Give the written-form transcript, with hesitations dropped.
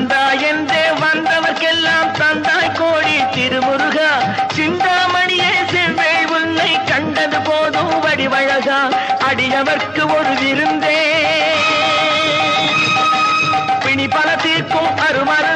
கந்தா என்றே வந்தவர்க்கெல்லாம் தந்தாய் கோடி திருமுருகா சிந்தாமணியே செவ்வே உன்னை கண்டது போதும் வடிவழகா அடியவர்க்கு ஒரு விருந்தே பிணி பல தீர்க்கும் அருமரு